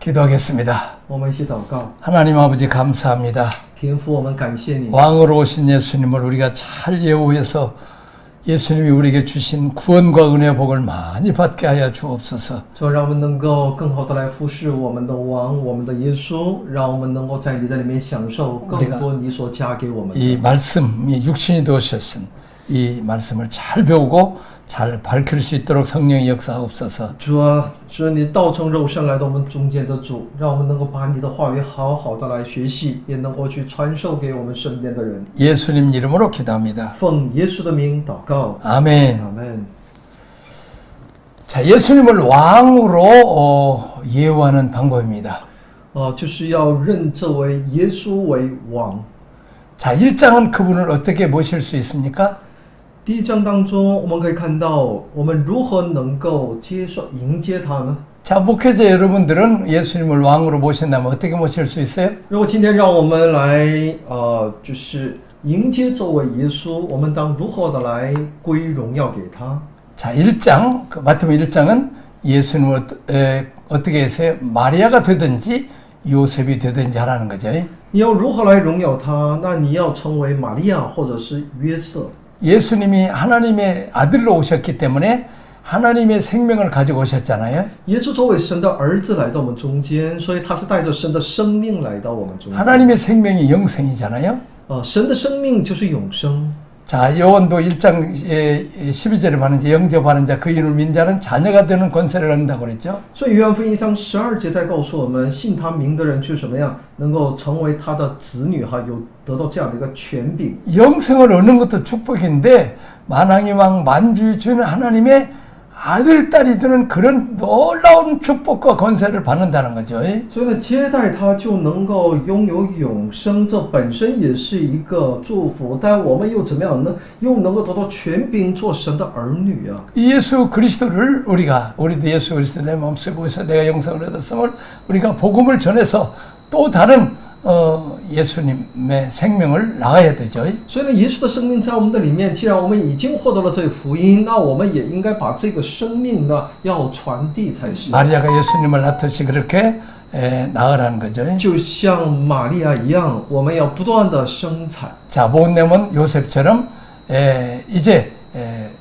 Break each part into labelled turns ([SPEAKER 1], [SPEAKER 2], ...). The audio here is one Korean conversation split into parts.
[SPEAKER 1] 기도하겠습니다.
[SPEAKER 2] 我们一起祷告。
[SPEAKER 1] 하나님 아버지 감사합니다.
[SPEAKER 2] 天父，我们感谢你，
[SPEAKER 1] 왕으로 오신 예수님을 우리가 잘 예우해서 예수님이 우리에게 주신 구원과 은혜의 복을 많이 받게 하여 주옵소서.
[SPEAKER 2] 说让我们能够更好的来服侍我们的王，我们的耶稣，让我们能够在你的里面享受更多你所加给我们的。
[SPEAKER 1] 이 말씀이 육신이 되오셨은 이 말씀을 잘 배우고 잘 밝힐 수 있도록 성령의 역사하옵소서.
[SPEAKER 2] 主啊，是你道成肉身来到我们中间的主，让我们能够把你的话语好好的来学习，也能够去传授给我们身边的人。
[SPEAKER 1] 예수님 이름으로 기도합니다.
[SPEAKER 2] 奉耶稣的名祷告，
[SPEAKER 1] 아멘.
[SPEAKER 2] 阿门。
[SPEAKER 1] 자, 예수님을 왕으로 예우하는 방법입니다.
[SPEAKER 2] 就是要认这位耶稣为王。
[SPEAKER 1] 자, 1장은 그분을 어떻게 모실 수 있습니까?
[SPEAKER 2] 第一章当中，我们可以看到我们如何能够迎接他呢？
[SPEAKER 1] 자, 목회자 여러분들은 예수님을 왕으로 모신다면 어떻게 모실 수 있어요?
[SPEAKER 2] 如果今天让我们来就是迎接这位耶稣，我们当如何的来归荣耀给他？
[SPEAKER 1] 자, 1장, 마태복음 1장은 예수님을 어떻게 해서 마리아가 되든지 요셉이 되든지 하라는 거죠.
[SPEAKER 2] 你要如何来荣耀他？那你要成为玛利亚或者是约瑟。
[SPEAKER 1] 예수님이 하나님의 아들로 오셨기 때문에 하나님의 생명을 가지고 오셨잖아요.
[SPEAKER 2] 耶稣作为神的儿子来到我们中间，所以他是带着神的生命来到我们中间。
[SPEAKER 1] 하나님의 생명이 영생이잖아요.
[SPEAKER 2] 神的生命就是永生。
[SPEAKER 1] 자, 요한도 1장 12절에 반하는 영접하는 자, 그 이름을 믿는 자는 자녀가 되는 권세를 얻는다고 그랬죠.
[SPEAKER 2] 所以约翰福音章12节在告诉我们，信他名的人就是什么样，能够成为他的子女哈，有得到这样的一个权柄。
[SPEAKER 1] 영생을 얻는 것도 축복인데 만왕의 왕 만주의 주는 하나님의 아들, 딸이 되는 그런 놀라운 축복과 권세를 받는다는 거죠.
[SPEAKER 2] 所以呢，接待他就能够拥有永生，这本身也是一个祝福。但我们又怎么样呢？又能够得到权柄，做神的儿女啊！
[SPEAKER 1] 예수 그리스도를 우리도 예수 그리스도 내 몸속에 모여서 내가 영생을 얻었음을 우리가 복음을 전해서 또 다른 예수님의 생명을 나가야 되죠.
[SPEAKER 2] 所以呢，耶稣的生命在我们的里面。既然我们已经获得了这个福音，那我们也应该把这个生命呢要传递才是。
[SPEAKER 1] 마리아가 예수님을 낳듯이 그렇게 나으라는 거죠.
[SPEAKER 2] 就像玛利亚一样，我们要不断的生产。
[SPEAKER 1] 자, 모은내면 요셉처럼 이제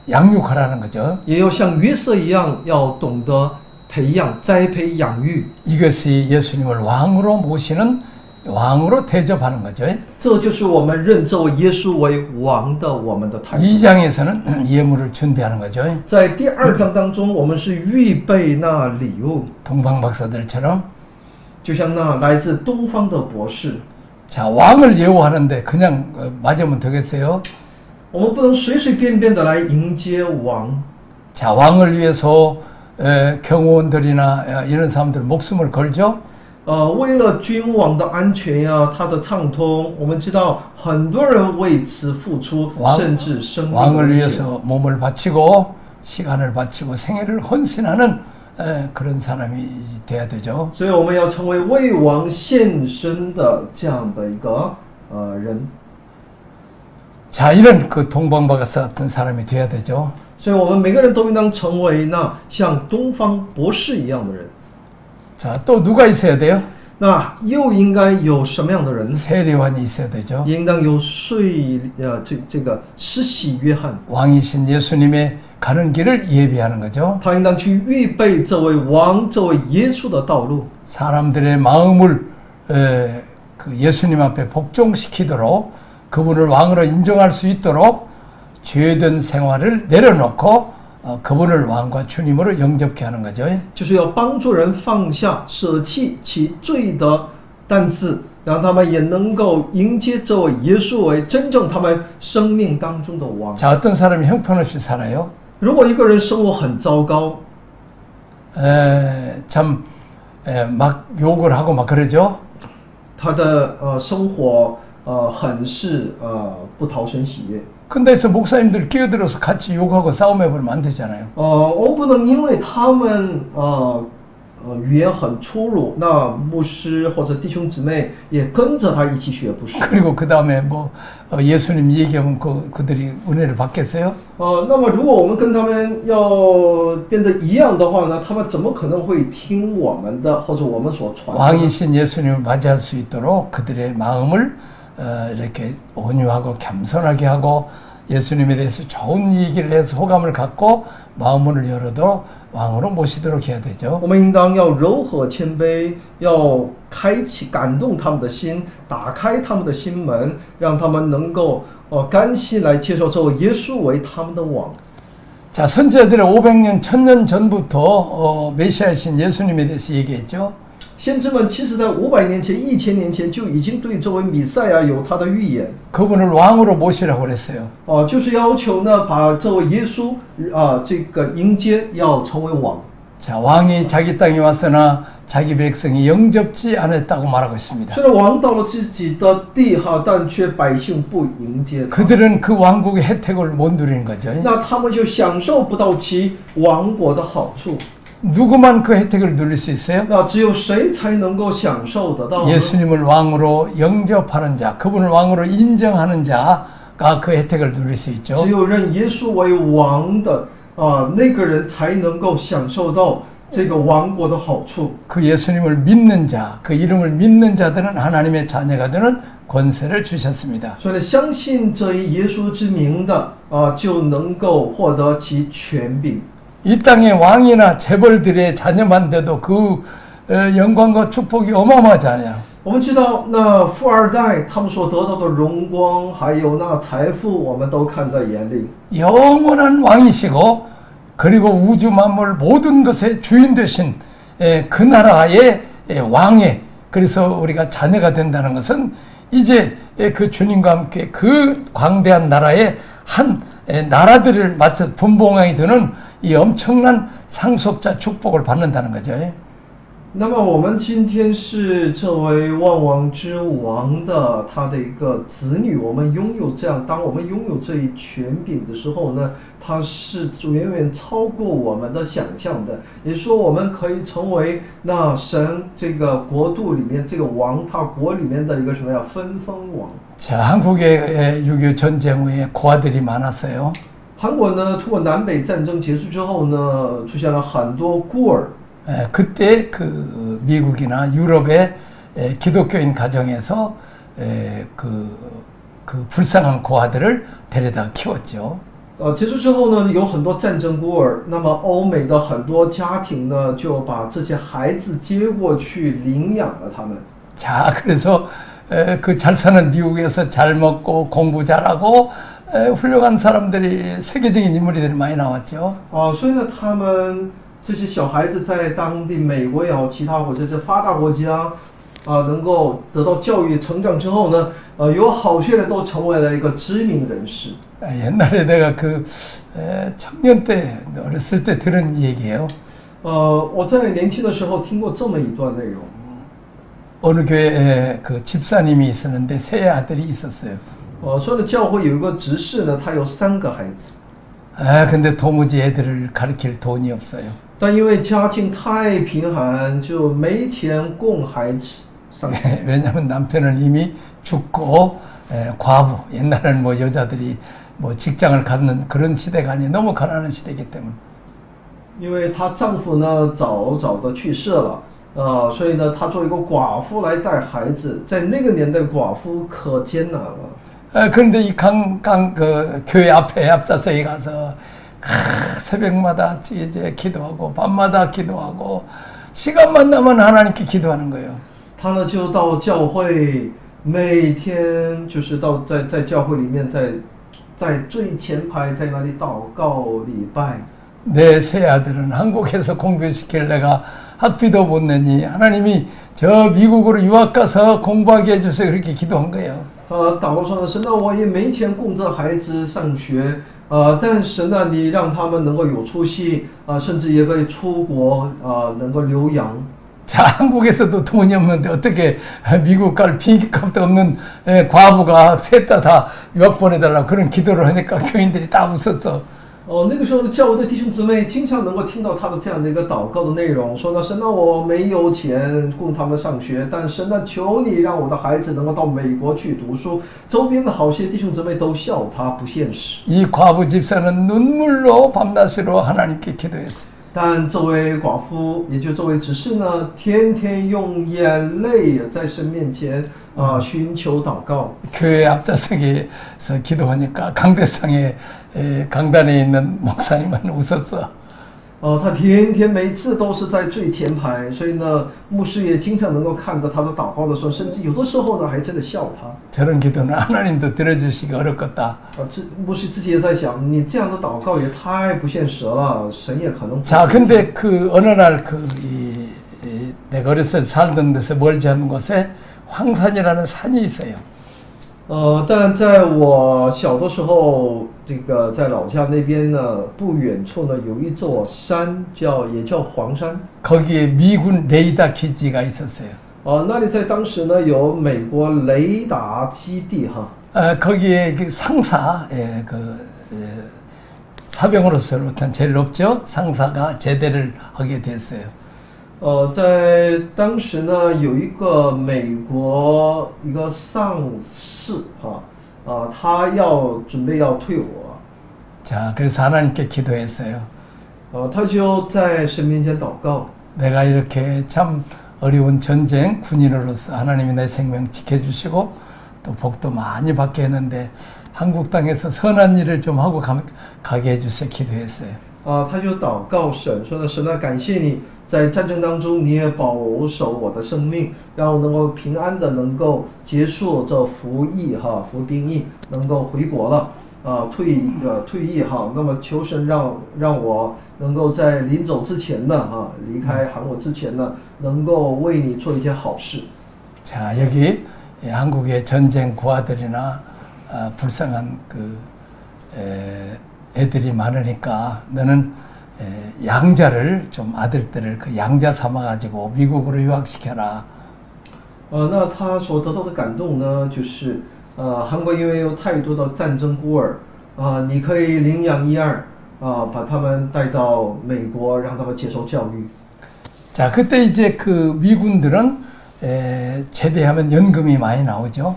[SPEAKER 1] 양육하라는 거죠.
[SPEAKER 2] 也要像约瑟一样，要懂得培养、栽培、养育。
[SPEAKER 1] 이것이 예수님을 왕으로 모시는 왕으로 대접하는 거죠.
[SPEAKER 2] 这就是我们认这位耶稣为王的我们的态度。
[SPEAKER 1] 2장에서는 예물을 준비하는 거죠.
[SPEAKER 2] 在第二章当中，我们是预备那礼物，
[SPEAKER 1] 동방 박사들처럼.
[SPEAKER 2] 就像那来自东方的博士。
[SPEAKER 1] 자, 왕을 예우하는데 그냥 맞으면 되겠어요?
[SPEAKER 2] 我们不能随随便便的来迎接王。
[SPEAKER 1] 자, 왕을 위해서 경호원들이나 이런 사람들 목숨을 걸죠.
[SPEAKER 2] 为了君王的安全呀，他的畅通，我们知道很多人为此付出，甚至生命。
[SPEAKER 1] 왕을 위해서 몸을 바치고 시간을 바치고 생애를 헌신하는 그런 사람이 돼야 되죠.
[SPEAKER 2] 所以我们要成为为王献身的这样的一个人。
[SPEAKER 1] 자, 이런 그 동방박사 같은 사람이 돼야 되죠.
[SPEAKER 2] 所以我们每个人都应当成为那像东方博士一样的人。
[SPEAKER 1] 자, 또 누가 있어야 돼요?
[SPEAKER 2] 那又应该有什么样的人？
[SPEAKER 1] 세례관이 있어야 되죠.
[SPEAKER 2] 应当有这个施洗约翰，
[SPEAKER 1] 왕이신 예수님의 가는 길을 예비하는 거죠.
[SPEAKER 2] 他应当去预备这位王、这位耶稣的道路。
[SPEAKER 1] 사람들의 마음을 그 예수님 앞에 복종시키도록 그분을 왕으로 인정할 수 있도록 죄된 생활을 내려놓고 그분을 왕과 주님으로 영접케 하는 거죠.
[SPEAKER 2] 就是要帮助人放下、舍弃其罪的担子，让他们也能够迎接这位耶稣为真正他们生命当中的王。
[SPEAKER 1] 자, 어떤 사람이 형편없이 살아요?
[SPEAKER 2] 如果一个人生活很糟糕，
[SPEAKER 1] 막 욕을 하고 막 그러죠.
[SPEAKER 2] 他的生活很是不讨神喜悦。
[SPEAKER 1] 근데서 목사님들 끼어들어서 같이 욕하고 싸움해버리면 안 되잖아요.
[SPEAKER 2] 我们不能因为他们语言很粗鲁，那牧师或者弟兄姊妹也跟着他一起学，不是？
[SPEAKER 1] 그리고 그 다음에 뭐 예수님 얘기하면 그들이 은혜를 받겠어요?
[SPEAKER 2] 那么如果我们跟他们要变得一样的话呢，他们怎么可能会听我们的或者我们所传的？
[SPEAKER 1] 왕이신 예수님을 맞이할 수 있도록 그들의 마음을 이렇게 온유하고 겸손하게 하고 예수님에 대해서 좋은 얘기를 해서 호감을 갖고 마음을 열어도 왕으로 모시도록 해야 되죠.
[SPEAKER 2] 我们应当要柔和谦卑，要开启感动他们的心，打开他们的心门，让他们能够甘心来接受这位耶稣为他们的王。
[SPEAKER 1] 자, 선지자들의 500년, 1000년 전부터 메시아이신 예수님에 대해서 얘기했죠.
[SPEAKER 2] 先知们其实在500年前、1000年前就已经对这位弥赛亚有他的预言。
[SPEAKER 1] 그분을 왕으로 모시라고 그랬어요.
[SPEAKER 2] 就是要求呢，把这位耶稣这个迎接，要成为王。
[SPEAKER 1] 자, 왕이 자기 땅에 왔으나 자기 백성이 영접지 않았다고 말하고 있습니다.
[SPEAKER 2] 虽然王到了自己的地哈，但却百姓不迎接他。
[SPEAKER 1] 그들은 그 왕국의 혜택을 못 누리는 거죠.
[SPEAKER 2] 那他们就享受不到其王国的好处。
[SPEAKER 1] 누구만 그 혜택을 누릴 수 있어요?
[SPEAKER 2] 那只有谁才能够享受得到呢？
[SPEAKER 1] 예수님을 왕으로 영접하는 자, 그분을 왕으로 인정하는 자가 그 혜택을 누릴 수 있죠.
[SPEAKER 2] 只有认耶稣为王的那个人才能够享受到这个王国的好处。
[SPEAKER 1] 그 예수님을 믿는 자, 그 이름을 믿는 자들은 하나님의 자녀가 되는 권세를 주셨습니다.
[SPEAKER 2] 所以呢，相信这一耶稣之名的就能够获得其权柄。
[SPEAKER 1] 이 땅의 왕이나 재벌들의 자녀만 돼도 그 영광과 축복이 어마어마하잖아요.
[SPEAKER 2] 我们知道，那富二代他们所得到的荣光，还有那财富，我们都看在眼里。
[SPEAKER 1] 영원한 왕이시고 그리고 우주 만물 모든 것의 주인 되신 그 나라의 왕의 그래서 우리가 자녀가 된다는 것은 이제 그 주님과 함께 그 광대한 나라의 한 나라들을 맞춰 분봉왕이 되는 이 엄청난 상속자 축복을 받는다는 거죠.
[SPEAKER 2] 那么我们今天是这位万王之王的他的一个子女，我们拥有这样，当我们拥有这一权柄的时候呢，它是远远超过我们的想象的。也就是说，我们可以成为那神这个国度里面这个王，他国里面的一个什么呀？分封王。
[SPEAKER 1] 자, 한국의 6.25 전쟁 후에 고아들이 많았어요.
[SPEAKER 2] 韩国呢，通过南北战争结束之后呢，出现了很多孤儿。
[SPEAKER 1] 그때 그 미국이나 유럽의 기독교인 가정에서 그 불쌍한 고아들을 데려다 키웠죠.
[SPEAKER 2] 结束之后呢，有很多战争孤儿，那么欧美的很多家庭呢，就把这些孩子接过去领养了他们。
[SPEAKER 1] 자, 그래서 그 잘 사는 미국에서 잘 먹고 공부 잘하고 훌륭한 사람들이 세계적인 인물들이 많이 나왔죠.
[SPEAKER 2] 所以呢，他们这些小孩子在当地美国也好，其他或者是发达国家能够得到教育成长之后呢，有好些人都成为了一个知名人士。
[SPEAKER 1] 옛날에 내가 그 청년 때 어렸을 때 들은 얘기예요.
[SPEAKER 2] 我在年轻的时候听过这么一段内容。
[SPEAKER 1] 어느 교회에 그 집사님이 있었는데 세 아들이 있었어요.
[SPEAKER 2] 说的教会有一个执事呢，他有3个孩子。
[SPEAKER 1] 근데 도무지 애들을 가르칠 돈이 없어요.
[SPEAKER 2] 但因为家境太贫寒，就没钱供孩子上学。
[SPEAKER 1] 왜냐하면 남편은 이미 죽고 과부. 옛날에는 뭐 여자들이 뭐 직장을 갖는 그런 시대가 아니에요. 너무 가난한 시대이기 때문에.
[SPEAKER 2] 因为她丈夫呢早早的去世了，所以呢，她做一个寡妇来带孩子，在那个年代寡妇可艰难了。
[SPEAKER 1] 그런데 이 그 교회 앞에 앞좌석에 가서 새벽마다 이제 기도하고 밤마다 기도하고 시간만 나면 하나님께 기도하는 거예요.
[SPEAKER 2] 她呢就到教会，每天就是在教会里面，在最前排在那里祷告礼拜。
[SPEAKER 1] 내 세 아들은 한국에서 공부시킬 내가 학비도 못 내니 하나님이 저 미국으로 유학 가서 공부하게 해주세요. 그렇게 기도한 거예요.
[SPEAKER 2] 祷告说呢，神啊，我也没钱供这孩子上学，但神啊，你让他们能够有出息，甚至也可以出国，能够留洋。
[SPEAKER 1] 자, 한국에서도 돈이 없는데 어떻게 미국 갈 비행기값도 없는 과부가 셋 다 유학 보내달라고 그런 기도를 하니까 교인들이 다 웃었어.
[SPEAKER 2] 那个时候的教会的弟兄姊妹经常能够听到他的这样的一个祷告的内容，说呢，神啊，我没有钱供他们上学，但神啊，求你让我的孩子能够到美国去读书。周边的好些弟兄姊妹都笑他不现实。
[SPEAKER 1] 이 과부 집사는 눈물로 밤낮으로 하나님께 기도했어요.
[SPEAKER 2] 但这位寡妇，也就这位执事呢，天天用眼泪在神面前寻求祷告。
[SPEAKER 1] 교회 앞좌석에서 기도하니까 강대상에 강단에 있는 목사님은 웃었어.
[SPEAKER 2] 他天天每次都是在最前排，所以呢，牧师也经常能够看到他的祷告的时候，甚至有的时候呢，还真的笑他。
[SPEAKER 1] 저런 기도는 하나님도 들어주시기 어렵겠다.
[SPEAKER 2] 牧师自己也在想，你这样的祷告也太不现实了，神也可能。
[SPEAKER 1] 자, 근데 그 어느 날 내가 어렸을 때 살던 데서 멀지 않은 곳에 황산이라는 산이 있어요.
[SPEAKER 2] 但在我小的时候，这个在老家那边呢，不远处呢有一座山也叫黄山。
[SPEAKER 1] 거기에 미군 레이더 기지가 있었어요.
[SPEAKER 2] 那里在当时呢有美国雷达基地哈。
[SPEAKER 1] 거기에 그 상사, 사병으로서부터는 제일 높죠. 상사가 제대를 하게 됐어요.
[SPEAKER 2] 在当时呢，有一个美国一个上士他准备要退伍。
[SPEAKER 1] 자, 그래서 하나님께 기도했어요.
[SPEAKER 2] 他就在神面前祷告。
[SPEAKER 1] 내가 이렇게 참 어려운 전쟁 군인으로서 하나님이 내 생명 지켜주시고 또 복도 많이 받게 했는데 한국 땅에서 선한 일을 좀 하고 가게 해주세요. 기도했어요.
[SPEAKER 2] 他就祷告神说呢，神啊，感谢你在战争当中你也保守我的生命，让我能够平安的能够结束这服兵役，能够回国了。 退役哈，那么求神让我能够在临走之前呢，离开韩国之前呢，能够为你做一件好事。
[SPEAKER 1] 자, 여기 한국의 전쟁 고아들이나 불쌍한 애들이 많으니까 너는 양자를 좀 아들들을 그 양자 삼아 가지고 미국으로 유학시켜라.
[SPEAKER 2] 那他所得到的感动呢，就是。 韩国因为有太多的战争孤儿，你可以领养一二，把他们带到美国，让他们接受教育。
[SPEAKER 1] 자, 그때 이제 그 미군들은 제대하면 연금이 많이 나오죠.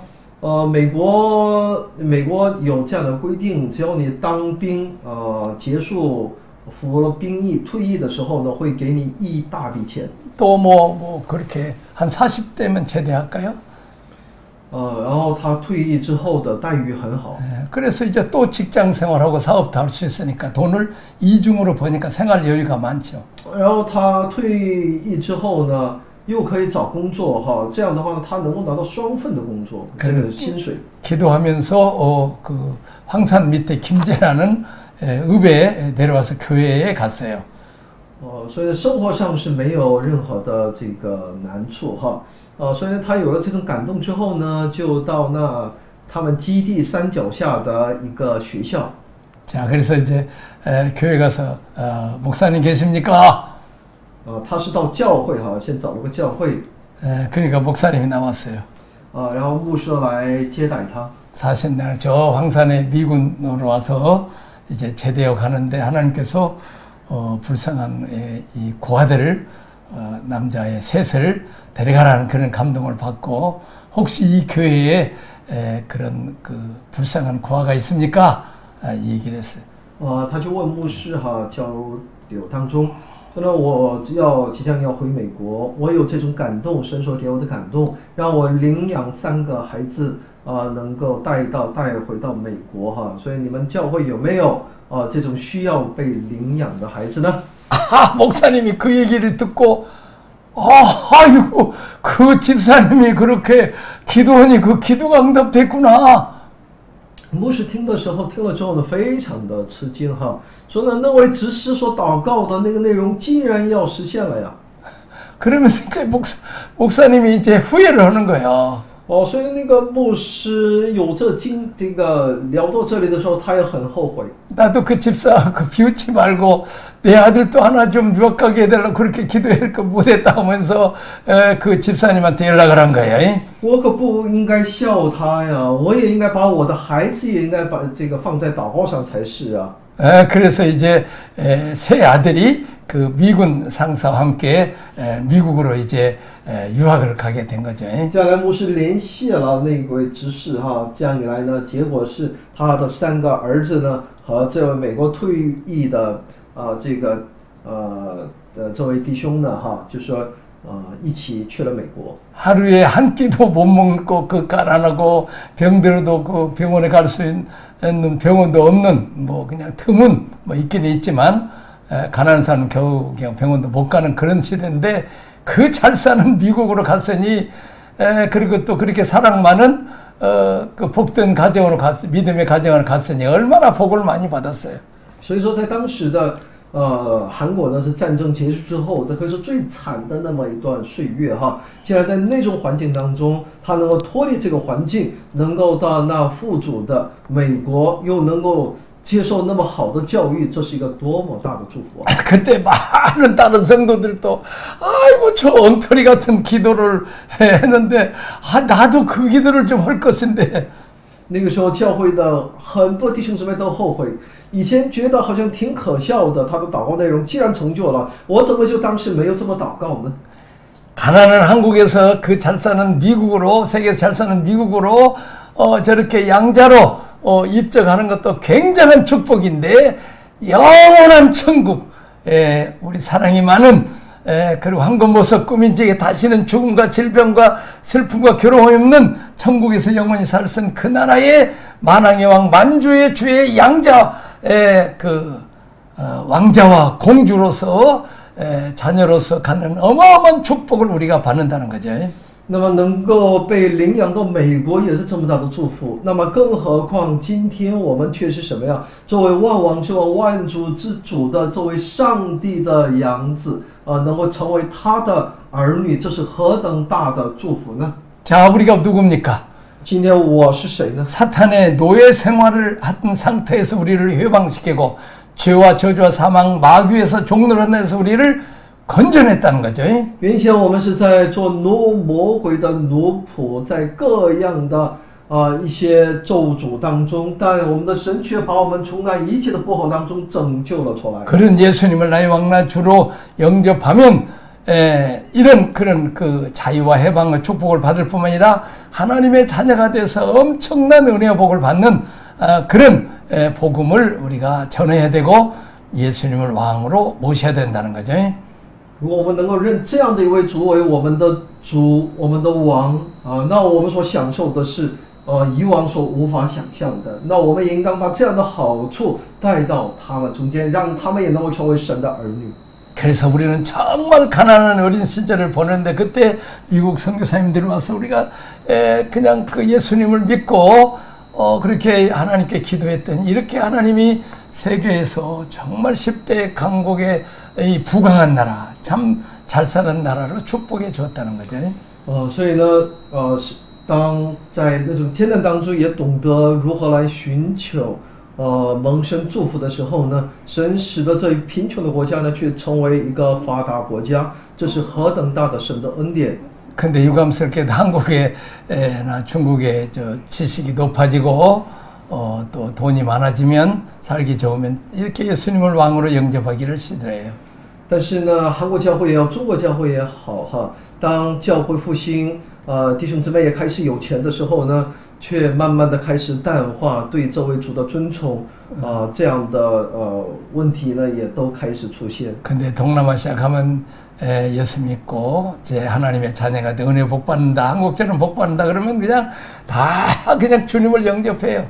[SPEAKER 2] 美国有这样的规定，只要你当兵，结束服了兵役，退役的时候呢，会给你一大笔钱。
[SPEAKER 1] 또 뭐 그렇게 한 40대면 제대할까요?
[SPEAKER 2] 然后他退役之后的待遇很好。
[SPEAKER 1] 그래서 이제 또 직장 생활하고 사업도 할 수 있으니까 돈을 이중으로 버니까 생활 여유가 많죠.
[SPEAKER 2] 然后他退役之后呢，又可以找工作哈，这样的话呢，他能够拿到双份的工作，这个薪水。
[SPEAKER 1] 기도하면서 그 황산 밑에 김제라는 읍에 내려와서 교회에 갔어요.
[SPEAKER 2] 所以生活上是没有任何的这个难处哈。 所以呢，他有了这种感动之后呢，就到他们基地山脚下的一个学校。
[SPEAKER 1] 자, 그래서 이제 교회 가서 목사님 계십니까?
[SPEAKER 2] 他是到教会哈，先找了个教会。
[SPEAKER 1] 그러니까 목사님이 나왔어요.
[SPEAKER 2] 然后牧师来接待他。
[SPEAKER 1] 40년 저 황산에 미군으로 와서 이제 제대하고 가는데 하나님께서 불쌍한 이 고아들을 남자의 셋을 데려가라는 그런 감동을 받고 혹시 이 교회에 그런 그 불쌍한 고아가 있습니까? 이 얘기를 했어요.
[SPEAKER 2] 他就问牧师哈，交流当中，说呢，我即将要回美国，我有这种感动，神所给我的感动，让我领养3个孩子能够带回到美国哈，所以你们教会有没有这种需要被领养的孩子呢？
[SPEAKER 1] 목사님이 그 얘기를 듣고 아이고 그 집사님이 그렇게 기도하니 그 기도가 응답됐구나.
[SPEAKER 2] 牧师听的时候，听了之后呢，非常的吃惊哈，说呢，那位执事所祷告的那个内容，竟然要实现了呀。
[SPEAKER 1] 그러면서 이제 목사님이 이제 후회를 하는 거예요.
[SPEAKER 2] 所以那个牧师有这个聊到这里的时候，他也很后悔。
[SPEAKER 1] 나도 그 집사 그 비웃지 말고 내 아들도 하나 좀 유학 가게 해달라고 그렇게 기도할 거 못했다 하면서 그 집사님한테 연락을 한 거예요.
[SPEAKER 2] 我可不应该笑他呀，我也应该把我的孩子也应该把这个放在祷告上才是啊。
[SPEAKER 1] 그래서 이제 새 아들이 그 미군 상사와 함께 미국으로 이제 유학을 가게 된 거죠.
[SPEAKER 2] 加兰牧师联系了那位执事哈，这样一来呢，结果是他的3个儿子呢和这位美国退役的这位弟兄呢哈，就说一起去了美国。
[SPEAKER 1] 하루에 한 끼도 못 먹고 그 가난하고 병들어도 그 병원에 갈 수 있는 병원도 없는 뭐 그냥 틈은 뭐 있기는 있지만 가난한 사람은 겨우 그냥 병원도 못 가는 그런 시대인데 그 잘 사는 미국으로 갔으니 그리고 또 그렇게 사랑 많은 그 복된 가정으로 믿음의 가정으로 갔으니 얼마나 복을 많이 받았어요.
[SPEAKER 2] 所以说，在当时的韩国呢是战争结束之后的可以说最惨的那么一段岁月哈。既然在那种环境当中，他能够脱离这个环境，能够到那富足的美国，又能够接受那么好的教育，这是一个多么大的祝福啊！
[SPEAKER 1] 그때 많은 다른 성도들도 아이고 저 엉터리 같은 기도를 했는데 나도 그 기도를 좀 할 것인데
[SPEAKER 2] 那个时候，教会的很多弟兄姊妹都后悔，以前觉得好像挺可笑的，他的祷告内容既然成就了，我怎么就当时没有这么祷告呢？
[SPEAKER 1] 가난한 한국에서 그 잘 사는 미국으로 세계에서 잘 사는 미국으로 저렇게 양자로 입적하는 것도 굉장한 축복인데 영원한 천국 우리 사랑이 많은 그리고 황금보석 꾸민 지에 다시는 죽음과 질병과 슬픔과 괴로움이 없는 천국에서 영원히 살 수 있는 그 나라의 만왕의 왕 만주의 주의 양자 왕자와 공주로서 자녀로서 갖는 어마어마한 축복을 우리가 받는다는 거죠.
[SPEAKER 2] 那么能够被领养到美国也是这么大的祝福，那么更何况今天我们却是什么呀？作为万王之王、万主之主的，作为上帝的养子能够成为他的儿女，这是何等大的祝福呢？
[SPEAKER 1] 자, 우리가 누굽니까?
[SPEAKER 2] 今天我是谁呢？
[SPEAKER 1] 사탄의 노예 생활을 한 상태에서 우리를 해방시키고 죄와 저주와 사망 마귀에서 종노릇내서 우리를 건져냈다는 거죠.
[SPEAKER 2] 原先我们是在做魔鬼的奴仆，在各样的一些咒诅当中，但我们的神却把我们从那一切的不好当中拯救了出来。
[SPEAKER 1] 그런 예수님을 나의 왕나 주로 영접하면 이런 그런 그 자유와 해방과 축복을 받을 뿐만 아니라 하나님의 자녀가 돼서 엄청난 은혜와 복을 받는 그런 복음을 우리가 전해야 되고 예수님을 왕으로 모셔야 된다는 거죠.
[SPEAKER 2] 如果我们能够认这样的一位主为我们的主、我们的王那我们所享受的是以往所无法想象的。那我们也应当把这样的好处带到他们中间，让他们也能够成为神的儿女。
[SPEAKER 1] 그래서 우리는 정말 가난한 어린 시절을 보냈는데 그때 미국 선교사님들이 와서 우리가 그냥 그 예수님을 믿고 그렇게 하나님께 기도했더니 이렇게 하나님이 세계에서 정말 10대 강국의 이 부강한 나라, 참 잘 사는 나라로 축복해 주었다는 거죠.
[SPEAKER 2] 所以呢当在那种艰难当中也懂得如何来寻求蒙神祝福的时候呢，神使得这一贫穷的国家呢却成为一个发达国家，这是何等大的神的恩典。
[SPEAKER 1] 근데 유감스럽게도 한국에나 중국에 저 지식이 높아지고 또 돈이 많아지면 살기 좋으면 이렇게 예수님을 왕으로 영접하기를 싫어해요.
[SPEAKER 2] 但是呢，韩国教会也好，中国教会也好哈，当教会复兴，弟兄姊妹也开始有钱的时候呢，却慢慢的开始淡化对这位主的尊崇，这样的问题呢也都开始出现。
[SPEAKER 1] 근데 동남아시아 가면 예수 믿고 제 하나님의 자녀가 돼 은혜 복 받는다, 한국처럼 복 받는다 그러면 그냥 다 그냥 주님을 영접해요.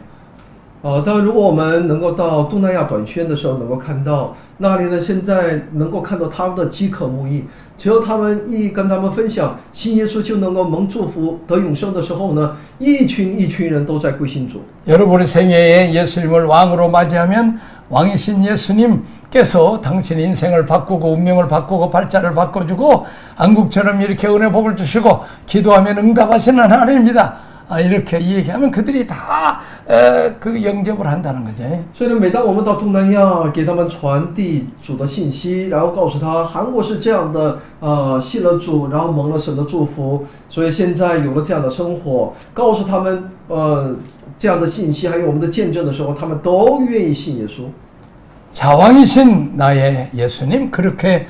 [SPEAKER 2] 当然，如果我们能够到东南亚短宣的时候，能够看到那里呢，现在能够看到他们的饥渴慕义，只有他们一跟他们分享信耶稣就能够蒙祝福得永生的时候呢，一群人都在归信主。
[SPEAKER 1] 여러분의 생애에 예수님을 왕으로 맞이하면 왕이신 예수님께서 당신의 인생을 바꾸고 운명을 바꾸고 발자를 바꿔주고 한국처럼 이렇게 은혜 복을 주시고 기도하면 응답하시는 하나님입니다. 이렇게 얘기하면 그들이 다 그 영접을 한다는 거죠.
[SPEAKER 2] 所以呢，每当我们到东南亚给他们传递主的信息，然后告诉他韩国是这样的，信了主，然后蒙了神的祝福，所以现在有了这样的生活，告诉他们这样的信息，还有我们的见证的时候，他们都愿意信耶稣。
[SPEAKER 1] 자왕이신 나의 예수님 그렇게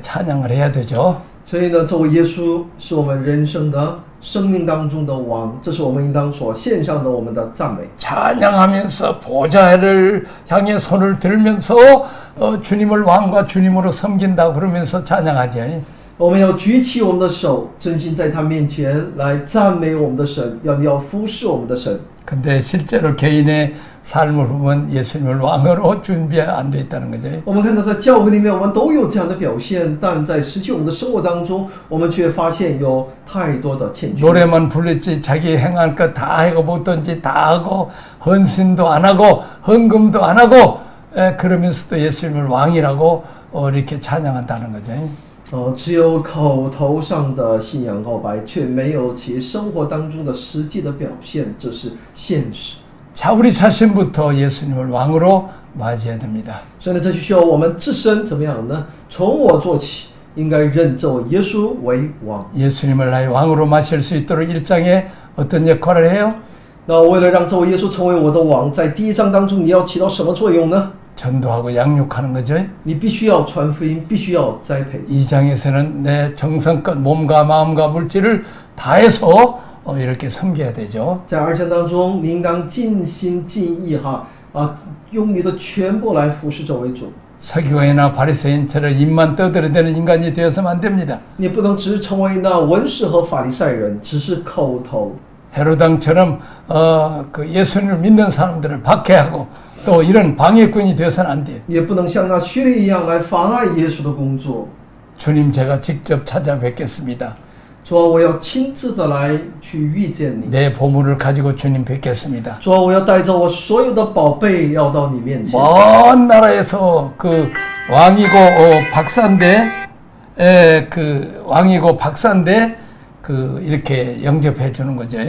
[SPEAKER 1] 찬양을 해야 되죠.
[SPEAKER 2] 所以呢，作为耶稣是我们人生的生命当中的王，这是我们应当所献上的我们的赞美。
[SPEAKER 1] 찬양하면서 보좌를 향해 손을 들면서 주님을 왕과 주님으로 섬긴다 그러면서 찬양하지.
[SPEAKER 2] 我们要举起我们的手，真心在他面前来赞美我们的神，要服侍我们的神。
[SPEAKER 1] 근데 실제로 개인의 삶을 보면 예수님을 왕으로 준비 안 돼 있다는 거죠.
[SPEAKER 2] 我们看到在教会里面，我们都有这样的表现，但在实际我们的生活当中，我们却发现有太多的欠缺。
[SPEAKER 1] 노래만 불렀지 자기 행할 것 다 하고 뭐든지 다 하고 헌신도 안 하고 헌금도 안 하고 그러면서도 예수님을 왕이라고 이렇게 찬양한다는 거죠.
[SPEAKER 2] 只有口头上的信仰告白，却没有其生活当中的实际的表现，这是现实。
[SPEAKER 1] 자, 우리 자신부터 예수님을 왕으로 맞이해야 됩니다.
[SPEAKER 2] 所以呢，这就需要我们自身怎么样呢？从我做起，应该认这位耶稣为王。
[SPEAKER 1] 예수님을 나의 왕으로 마실 수 있도록 1장에 어떤 역할을 해요?
[SPEAKER 2] 那为了让这位耶稣成为我的王，在第一章当中，你要起到什么作用呢？
[SPEAKER 1] 전도하고 양육하는 거죠.
[SPEAKER 2] 你必须要传福音，必须要栽培。
[SPEAKER 1] 2장에서는 내 정성껏 몸과 마음과 물질을 다해서 이렇게 섬겨야 되죠.
[SPEAKER 2] 在2章当中，你应当尽心尽意用你的全部来服侍这位主。
[SPEAKER 1] 서기관이나 바리새인처럼 입만 떠들어대는 인간이 되어서는 안 됩니다.
[SPEAKER 2] 你不能只是成为那文士和法利赛人，只是口头。
[SPEAKER 1] 헤로당처럼 그 예수님을 믿는 사람들을 박해하고 또 이런 방해꾼이 되어서는 안 돼요.
[SPEAKER 2] 也不能像那薛律一样来妨碍耶稣的工作。
[SPEAKER 1] 주님 제가 직접 찾아뵙겠습니다.
[SPEAKER 2] 主啊，我要亲自的来去遇见你。
[SPEAKER 1] 내 보물을 가지고 주님 뵙겠습니다.
[SPEAKER 2] 主啊，我要带着我所有的宝贝要到你面前。
[SPEAKER 1] 먼 나라에서 그 왕이고 박사인데 그 왕이고 박사인데 그 이렇게 영접해 주는 거죠.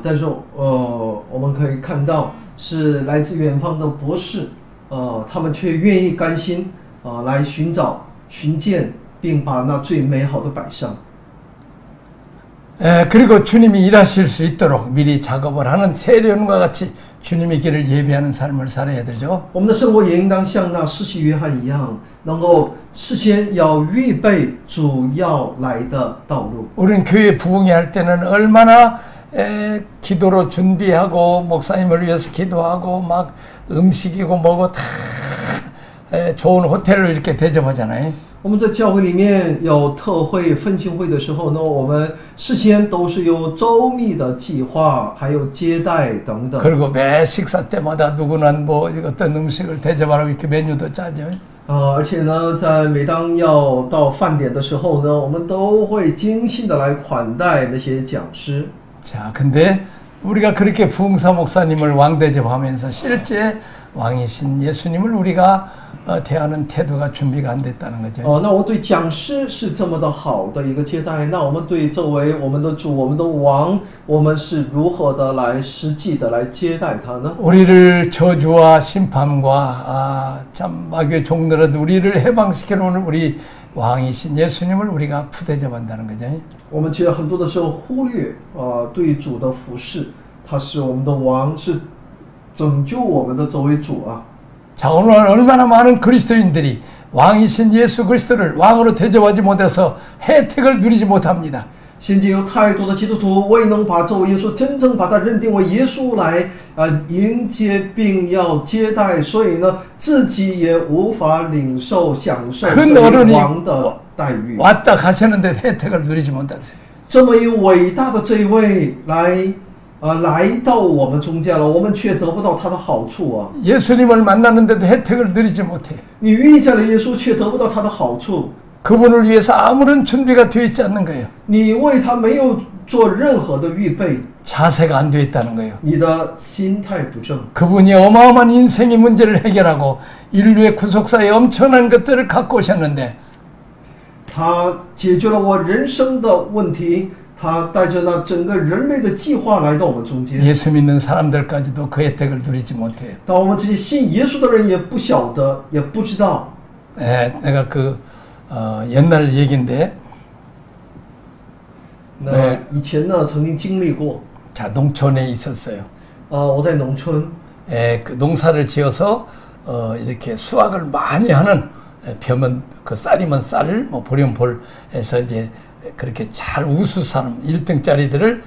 [SPEAKER 2] 但是我们可以看到是来自远方的博士，他们却愿意甘心来寻找、寻见，并把那最美好的摆上。
[SPEAKER 1] 그리고 주님이 일하실 수 있도록 미리 작업을 하는 세련과 같이 주님의 길을 예비하는 삶을 살아야 되죠.
[SPEAKER 2] 我们的生活也应当像那施洗约翰一样，能够事先要预备主要来的道路。
[SPEAKER 1] 우리는 교회 부흥회 할 때는 얼마나 기도로 준비하고 목사님을 위해서 기도하고 막 음식이고 뭐고 다 좋은 호텔로 이렇게 대접하잖아요.
[SPEAKER 2] 我们在教会里面有特会、分庆会的时候呢，我们事先都是有周密的计划，还有接待等等。
[SPEAKER 1] 그리고 매 식사 때마다 누구는 뭐 어떤 음식을 대접하라고 이렇게 메뉴도 짜죠.
[SPEAKER 2] 而且呢，在每当要到饭点的时候呢，我们都会精心的来款待那些讲师。
[SPEAKER 1] 자, 근데 우리가 그렇게 부흥사 목사님을 왕 대접하면서 실제 왕이신 예수님을 우리가 대하는 태도가 준비가 안 됐다는 거죠.
[SPEAKER 2] 那我们对讲师是这么的好的一个接待，那我们对作为我们的主、我们的王，我们是如何的来实际的来接待他呢？
[SPEAKER 1] 우리를 저주와 심판과 참 마귀의 종들은 우리를 해방시켜놓은 우리 왕이신 예수님을 우리가 푸대접한다는 거죠.
[SPEAKER 2] 我们其实很多的时候忽略对主的服侍，他是我们的王，是拯救我们的这位主啊。
[SPEAKER 1] 자, 오늘 얼마나 많은 그리스도인들이 왕이신 예수 그리스도를 왕으로 대접하지 못해서 혜택을 누리지 못합니다.
[SPEAKER 2] 现今有太多的基督徒未能把这位耶稣真正把他认定为耶稣来迎接并要接待，所以呢，自己也无法领受享受这位王的待遇。
[SPEAKER 1] 왔다 가셨는데 혜택을 누리지 못하세요.
[SPEAKER 2] 这么一伟大的这一位来到我们中间了，我们却得不到他的好处啊！
[SPEAKER 1] 예수님을 만나는데도 혜택을 누리지 못해.
[SPEAKER 2] 你遇见了耶稣，却得不到他的好处。
[SPEAKER 1] 그분을 위해서 아무런 준비가 되어 있지 않는 거예요.
[SPEAKER 2] 你为他没有做任何的预备，
[SPEAKER 1] 자세가 안 되어 있다는 거예요.
[SPEAKER 2] 你的心态不正。
[SPEAKER 1] 그분이 어마어마한 인생의 문제를 해결하고 인류의 구속사에 엄청난 것들을 갖고 오셨는데
[SPEAKER 2] 他解决了我人生的问题，他带着那整个人类的计划来到我们中间。
[SPEAKER 1] 예수 믿는 사람들까지도 그 혜택을 누리지 못해요.
[SPEAKER 2] 但我们这些信耶稣的人也不晓得，也不知道。
[SPEAKER 1] 내가 옛날 얘기인데
[SPEAKER 2] 那以前呢，曾经经历过。
[SPEAKER 1] 자, 농촌에 있었어요.
[SPEAKER 2] 我在农村，
[SPEAKER 1] 그 농사를 지어서 이렇게 수확을 많이 하는 벼면 그 쌀이면 쌀, 뭐 볼이면 볼에서 이제 그렇게 잘 우수사람 1등짜리들을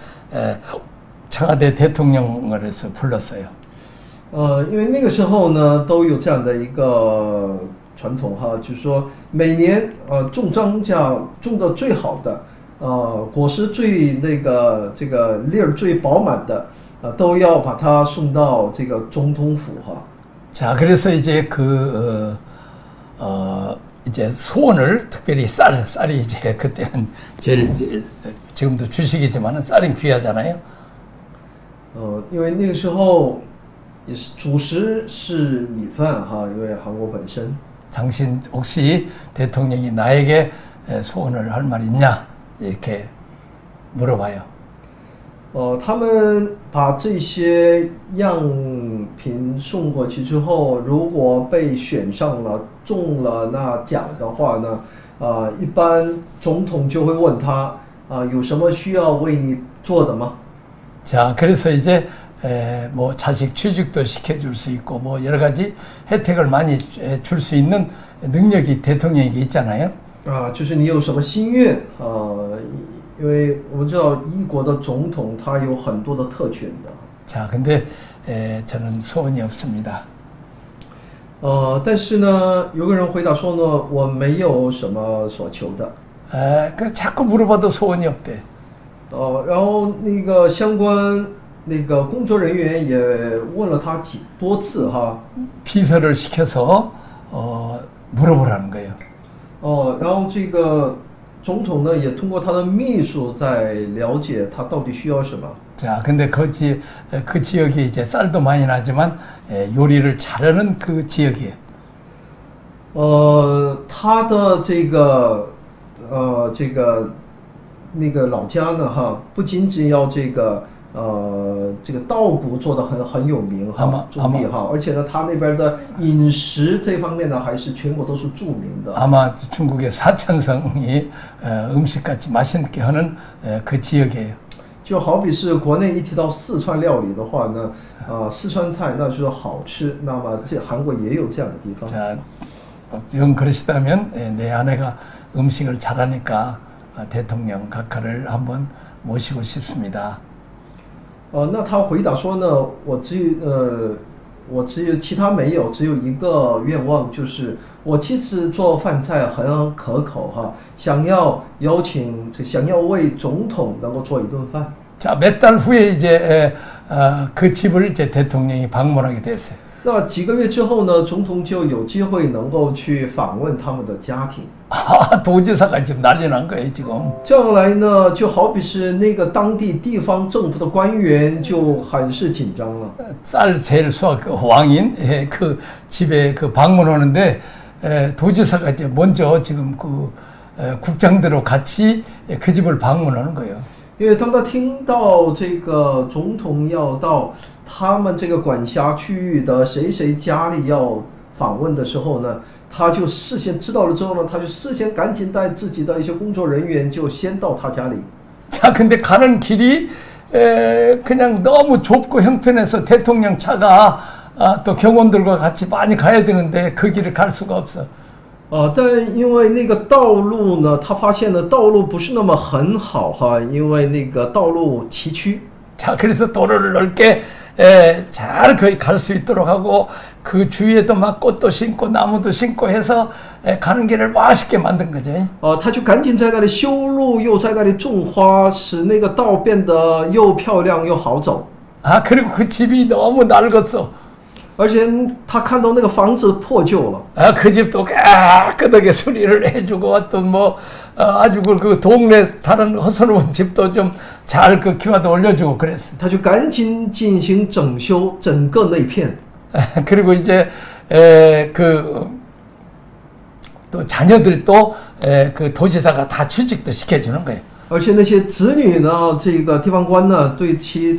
[SPEAKER 1] 청와대 대통령을 해서 불렀어요.
[SPEAKER 2] 因为那个时候呢，都有这样的一个传统哈，就是说每年种庄稼种的最好的，果实最这个粒儿最饱满的，都要把它送到这个总统府哈。
[SPEAKER 1] 자, 그래서 이제 이제 소원을 특별히 쌀이 이제 그때는 제일 지금도 주식이지만은 쌀은 귀하잖아요.
[SPEAKER 2] 因为那个时候也是主食是米饭哈，因为韩国本身。
[SPEAKER 1] 당신 혹시 대통령이 나에게 소원을 할 말 있냐 이렇게 물어봐요.
[SPEAKER 2] 他们把这些样品送过去之后，如果被选上了、中了那奖的话呢，一般总统就会问他，有什么需要为你做的吗？
[SPEAKER 1] 자, 그래서 이제 뭐 자식 취직도 시켜줄 수 있고 뭐 여러 가지 혜택을 많이 줄 수 있는 능력이 대통령에게 있잖아요.
[SPEAKER 2] 就是你有什么心愿因为我们知道一国的总统他有很多的特权的。
[SPEAKER 1] 자, 근데 저는 소원이 없습니다.
[SPEAKER 2] 但是呢，有个人回答说呢，我没有什么所求的。
[SPEAKER 1] 그 자꾸 물어봐도 소원이 없대.
[SPEAKER 2] 然后那个相关那个工作人员也问了他多次哈。
[SPEAKER 1] 비서를 시켜서 물어보라는 거예요.
[SPEAKER 2] 然后这个总统呢也通过他的秘书在了解他到底需要什么。
[SPEAKER 1] 자, 근데 그 지역에 이제 쌀도 많이 나지만 요리를 잘하는 그 지역이에요.
[SPEAKER 2] 他的这个那个老家呢哈，不仅仅要这个稻谷做的很有名哈，种地哈，而且呢，他那边的饮食这方面呢，还是全国都是著名的。
[SPEAKER 1] 아마 중국의 사천성이 음식같이 맛있게 하는 그 지역이에요.
[SPEAKER 2] 就好比是国内一提到四川料理的话呢，四川菜那就是好吃。那么这韩国也有这样的地方。
[SPEAKER 1] 자, 영 그러시다면 내 아내가 음식을 잘하니까 대통령 각하를 한번 모시고 싶습니다.
[SPEAKER 2] 那他回答说呢，我只有其他没有，只有一个愿望，就是我其实做饭菜很可口哈，想要为总统能够做一顿饭。
[SPEAKER 1] 자, 몇 달 후에 이제 그 집을 이제 대통령이 방문하게 됐어요.
[SPEAKER 2] 那几个月之后呢，总统就有机会能够去访问他们的家庭。
[SPEAKER 1] 도지사가 지금 난리 난 거예요, 지금.
[SPEAKER 2] 这样来呢，就好比是那个当地地方政府的官员就很是紧张了。
[SPEAKER 1] 쌀 제일 수확 왕인 그 집에 그 방문하는데 도지사가 이제 먼저 지금 그 국장들하고 같이 그 집을 방문하는 거예요.
[SPEAKER 2] 因为当他听到这个总统要到他们这个管辖区域的谁家里要访问的时候呢，他就事先知道了之后呢，他就事先赶紧带自己的一些工作人员就先到他家里。
[SPEAKER 1] 자, 근데 가는 길이 그냥 너무 좁고 형편해서 대통령 차가 또 경호원들과 같이 많이 가야 되는데 그 길을 갈 수가 없어.
[SPEAKER 2] 但因为那个道路呢，他发现呢道路不是那么很好哈，因为那个道路崎岖。
[SPEAKER 1] 자, 그래서 도로를 넓게 잘 거의 갈 수 있도록 하고 그 주위에도 막 꽃도 심고 나무도 심고 해서 가는 길을 맛있게 만든 거죠.
[SPEAKER 2] 他就赶紧在那里修路，又在那里种花，使那个道变得又漂亮又好走。
[SPEAKER 1] 그리고 그 집이 너무 낡았어.
[SPEAKER 2] 而且他看到那个房子破旧了。
[SPEAKER 1] 그 집도 깨끗하게 수리를 해주고 또 뭐 아주 그 동네 다른 허스러운 집도 좀 잘 그 키워도 올려주고 그랬어.
[SPEAKER 2] 他就赶紧进行整修整个那片。
[SPEAKER 1] 그리고 이제 그 또 자녀들도 그 도지사가 다 취직도 시켜주는 거예요.
[SPEAKER 2] 而且那些子女呢，这个地方官呢，对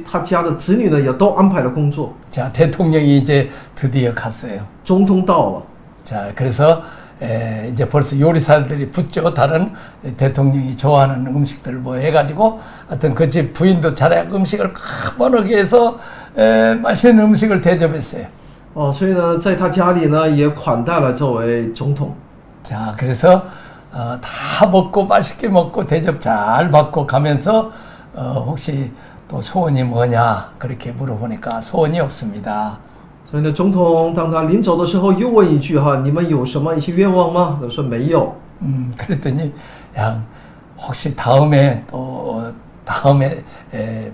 [SPEAKER 2] 他家的子女呢，也都安排了工作。
[SPEAKER 1] 자, 대통령이 이제 드디어 갔어요.
[SPEAKER 2] 总统到了。
[SPEAKER 1] 자, 그래서 이제 벌써 요리사들이 붙죠. 다른 대통령이 좋아하는 음식들을 뭐 해가지고 하여튼 그 집 부인도 잘해 음식을 번하게 해서 맛있는 음식을 대접했어요.
[SPEAKER 2] 所以呢，在他家里呢也款待了这位总统。
[SPEAKER 1] 자, 그래서 다 먹고 맛있게 먹고 대접 잘 받고 가면서 혹시 또 소원이 뭐냐 그렇게 물어보니까 소원이 없습니다.
[SPEAKER 2] 所以呢，总统当他临走的时候又问一句哈，你们有什么一些愿望吗？他说没有。
[SPEAKER 1] 그랬더니 야, 혹시 다음에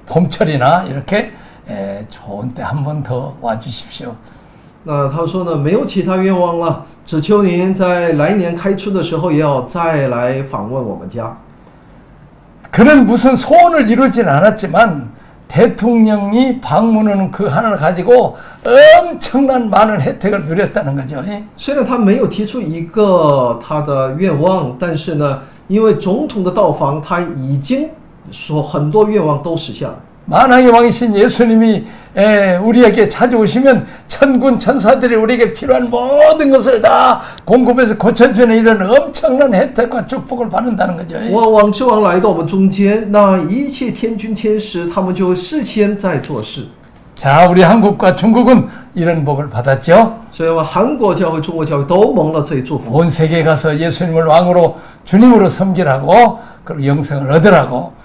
[SPEAKER 1] 봄철이나 이렇게 좋은 때 한 번 더 와주십시오.
[SPEAKER 2] 那他说呢，没有其他愿望了，只求您在来年开春的时候也要再来访问我们家。
[SPEAKER 1] 그는 무슨 소원을 이루진 않았지만 대통령이 방문하는 그 하나를 가지고 엄청난 많은 혜택을 누렸다는 거죠.
[SPEAKER 2] 虽然他没有提出一个他的愿望，但是呢，因为总统的到访，他已经说很多愿望都实现了。
[SPEAKER 1] 만왕의 왕이신 예수님이 우리에게 찾아오시면 천군 천사들이 우리에게 필요한 모든 것을 다 공급해서 고쳐주는 이런 엄청난 혜택과 축복을 받는다는 거죠.
[SPEAKER 2] 万王之王来到我们中间，那一切天君天使他们就事先在做事。
[SPEAKER 1] 자, 우리 한국과 중국은 이런 복을 받았죠.
[SPEAKER 2] 所以，韩国教会、中国教会都蒙了这一祝福。
[SPEAKER 1] 온 세계에 가서 예수님을 왕으로 주님으로 섬기라고 그리고 영생을 얻으라고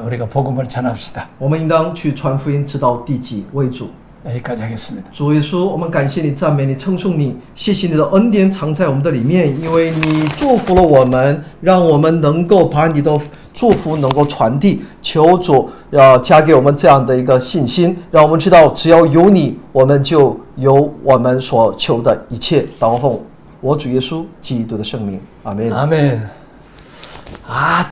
[SPEAKER 1] 우리가 복음을 전합시다.
[SPEAKER 2] 我们应当去传福音，直到地极为主。
[SPEAKER 1] 여기까지 하겠습니다.
[SPEAKER 2] 主耶稣，我们感谢你、赞美你、称颂你，谢谢你的恩典藏在我们的里面，因为你祝福了我们，让我们能够把你的祝福能够传递。求主要加给我们这样的一个信心，让我们知道只要有你，我们就有我们所求的一切。祷告奉我主耶稣基督的圣名，阿门。
[SPEAKER 1] 아멘. 아.